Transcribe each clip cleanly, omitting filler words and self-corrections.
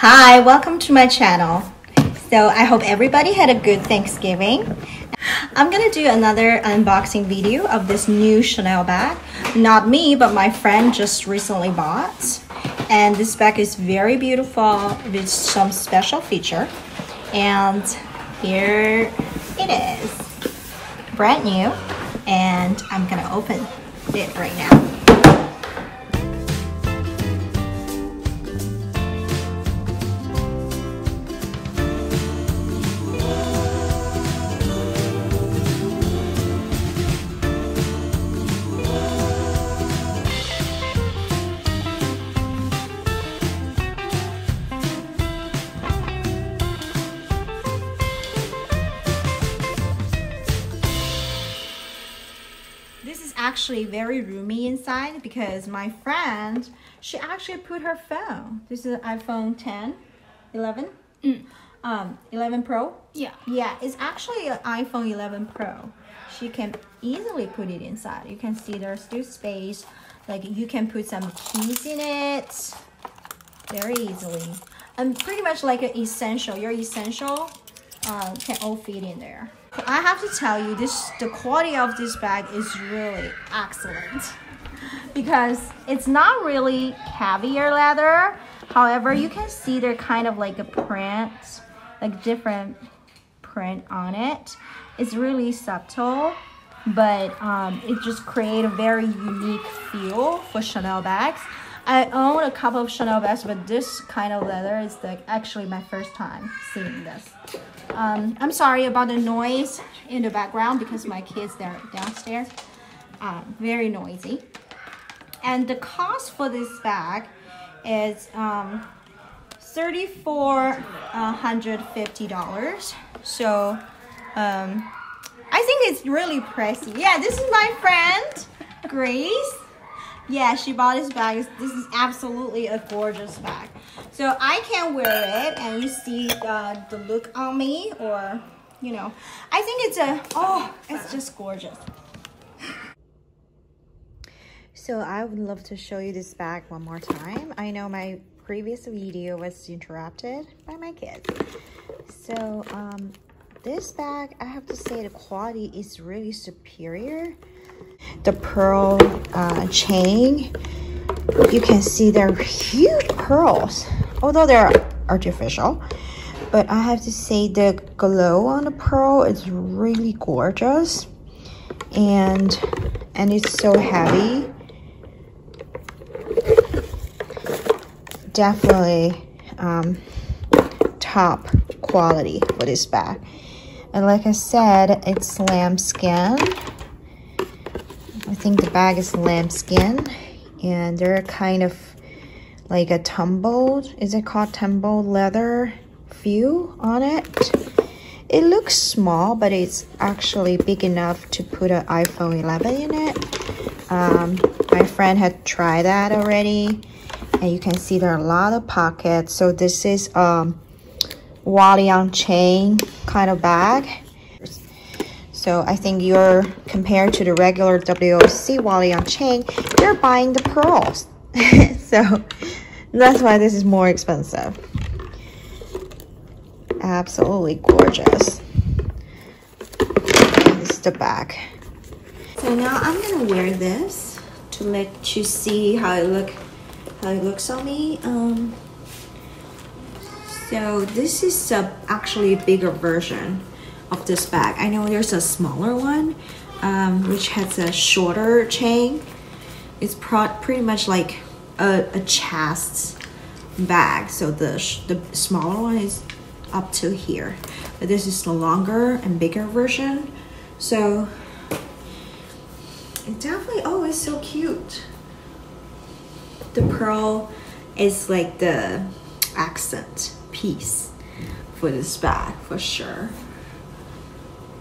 Hi, welcome to my channel. So I hope everybody had a good Thanksgiving. I'm gonna do another unboxing video of this new Chanel bag. Not me, but my friend just recently bought. And this bag is very beautiful with some special feature. And here it is. Brand new. And I'm gonna open it right now. This is actually very roomy inside because my friend, she actually put her phone. This is an iPhone 11 Pro. Yeah, it's actually an iPhone 11 Pro. She can easily put it inside. You can see there's still space. Like you can put some keys in it very easily. And pretty much like an essential. Your essential can all fit in there. I have to tell you, the quality of this bag is really excellent because it's not really heavier leather. However, you can see there kind of like a print, like different print on it. It's really subtle, but it just creates a very unique feel for Chanel bags. I own a couple of Chanel bags, but this kind of leather is like actually my first time seeing this. I'm sorry about the noise in the background because my kids, they're downstairs. Very noisy. And the cost for this bag is $3,450. So I think it's really pricey. Yeah, this is my friend Grace. Yeah, she bought this bag. This is absolutely a gorgeous bag. So I can wear it and you see the look on me, or, you know, I think it's it's just gorgeous. So I would love to show you this bag one more time. I know my previous video was interrupted by my kids. So this bag, I have to say the quality is really superior. The pearl chain, you can see they're huge pearls, although they're artificial, but I have to say the glow on the pearl is really gorgeous, and it's so heavy. Definitely top quality for this bag. And like I said, it's lambskin. I think the bag is lambskin, and they're kind of like a tumbled, is it called tumbled leather feel on it. It looks small, but it's actually big enough to put an iPhone 11 in it. My friend had tried that already, and you can see there are a lot of pockets. So this is Wally on chain kind of bag. So I think you're, compared to the regular WOC Wally on chain, you're buying the pearls. So that's why this is more expensive. Absolutely gorgeous. This is the bag. So now I'm gonna wear this to let you see how it looks on me. So this is actually a bigger version of this bag. I know there's a smaller one which has a shorter chain. It's pretty much like a chest bag. So the smaller one is up to here, but this is the longer and bigger version. So it definitely, oh, it's so cute. The pearl is like the accent piece for this bag for sure.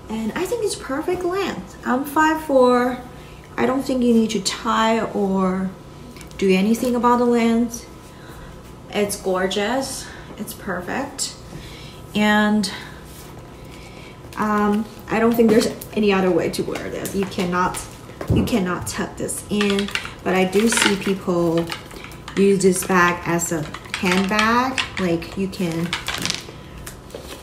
And I think it's perfect length. I'm 5'4". I don't think you need to tie or do anything about the length. It's gorgeous. It's perfect. And I don't think there's any other way to wear this. You cannot tuck this in. But I do see people use this bag as a handbag, like you can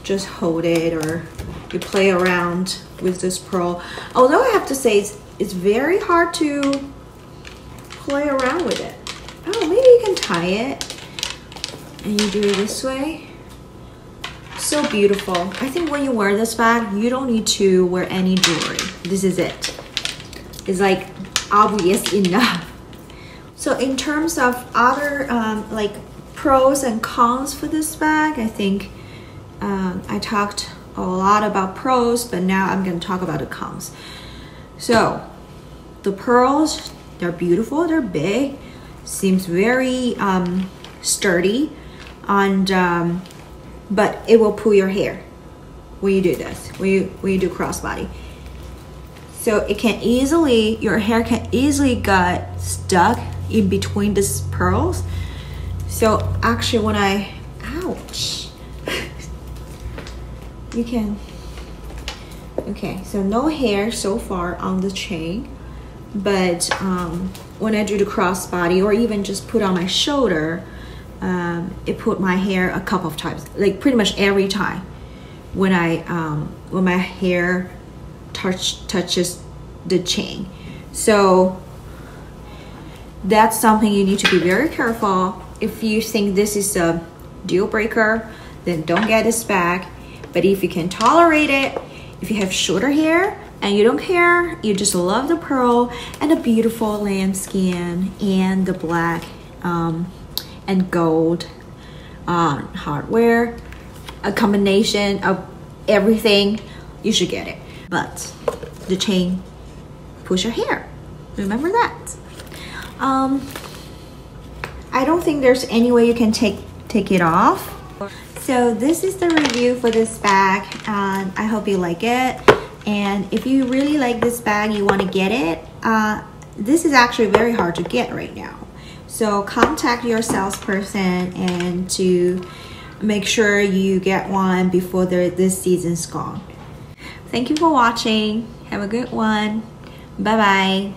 just hold it or you play around with this pearl. Although I have to say it's very hard to play around with it. Oh, maybe you can tie it and you do it this way. So beautiful. I think when you wear this bag, you don't need to wear any jewelry. This is it. It's like obvious enough. So in terms of other like pros and cons for this bag, I think I talked a lot about pros, but now I'm going to talk about the cons. So the pearls, they're beautiful, they're big, seems very sturdy, and but it will pull your hair when you do this, when you do crossbody. So it can easily, your hair can easily get stuck in between these pearls. So actually when ouch, you can, okay, so no hair so far on the chain, but when I do the crossbody or even just put on my shoulder, it put my hair a couple of times, like pretty much every time when when my hair touches the chain. So that's something you need to be very careful. If you think this is a deal breaker, then don't get this bag. But if you can tolerate it, if you have shorter hair and you don't care, you just love the pearl and the beautiful lambskin and the black and gold hardware, a combination of everything, you should get it. But the chain pulls your hair, remember that. I don't think there's any way you can take it off. So this is the review for this bag, and I hope you like it. And if you really like this bag, you want to get it, this is actually very hard to get right now. So contact your salesperson and to make sure you get one before this season's gone. Thank you for watching. Have a good one. Bye bye.